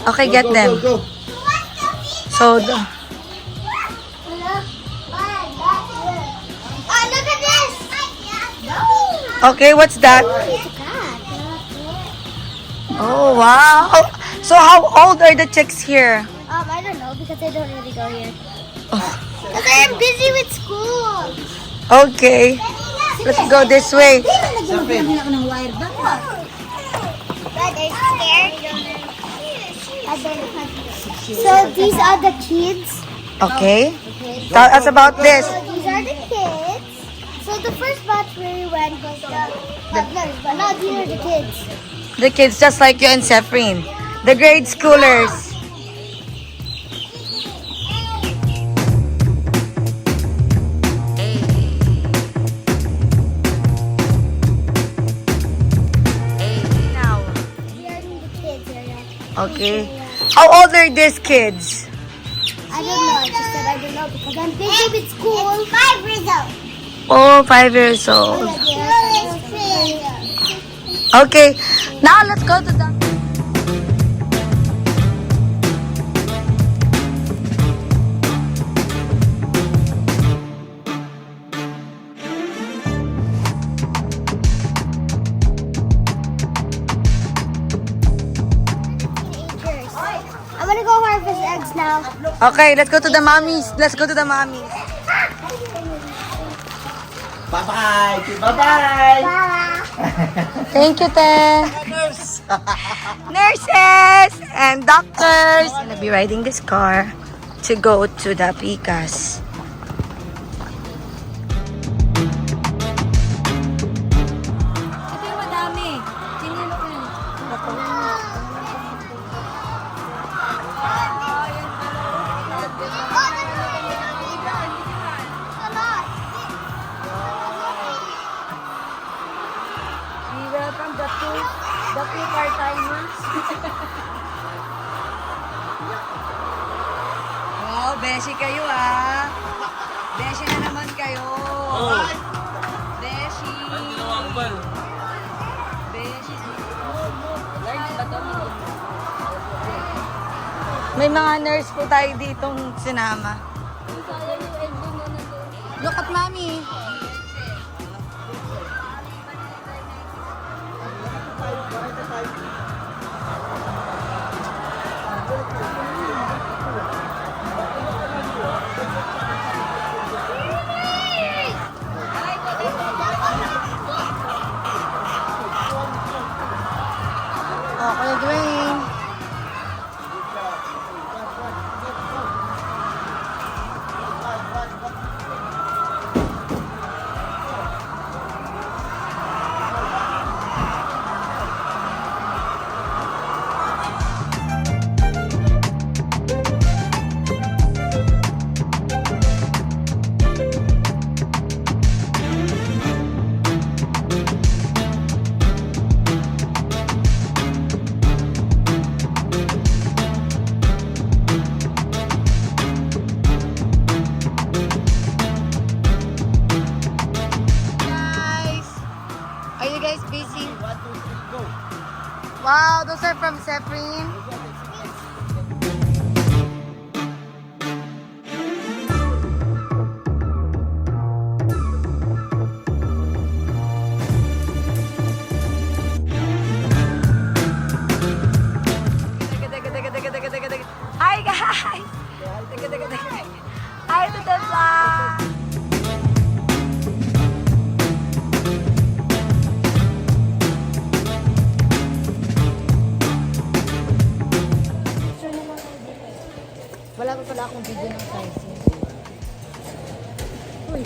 Okay, Go, get go, them. Go, go. So, Oh, look at this! okay, what's that? Oh, wow. So, how old are the chicks here? I don't know because I don't really go here. Oh, Because I am busy with school. okay, let's go this way. But they're scared. So these are the kids. Okay, tell us about this. So these are the kids. So the first batch where we went was the toddlers, but now these are the kids. The kids just like you and Sefrin. The grade schoolers. Now, We are in the kids area. okay. How old are these kids? I don't know. I just said I don't know because I'm busy with school. It's 5 years old. Oh, 5 years old. Okay, now let's go to the... I'm gonna go harvest eggs now. Okay, let's go to the mommies. Let's go to the mommies. Bye-bye. Bye-bye. Thank you, Te. Nurses and doctors. I'm gonna be riding this car to go to the Picas. Ito yung madami. We welcome the two part-timers. Wow, beshi kayo ah. Beshi na naman kayo. Beshi. Beshi. May mga nurse po tayo ditong sinama. Look at mommy. Oh, Kuya Dwayne. Are you guys busy? Wow, those are from Sefrin. Hi guys! Hi to the vlog! Wala pa pala akong video ng sizing. Uy.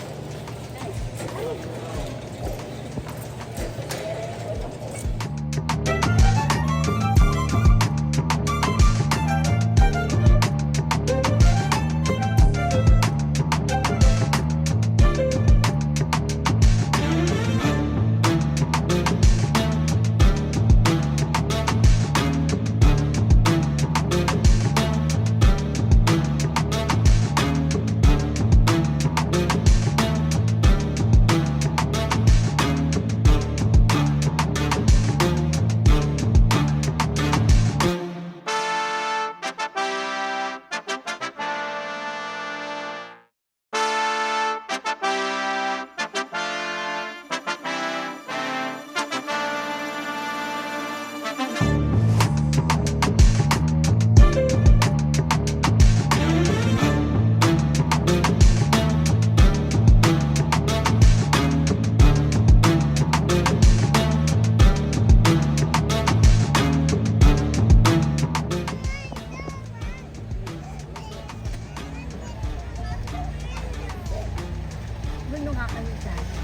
Magulo nga kami dyan.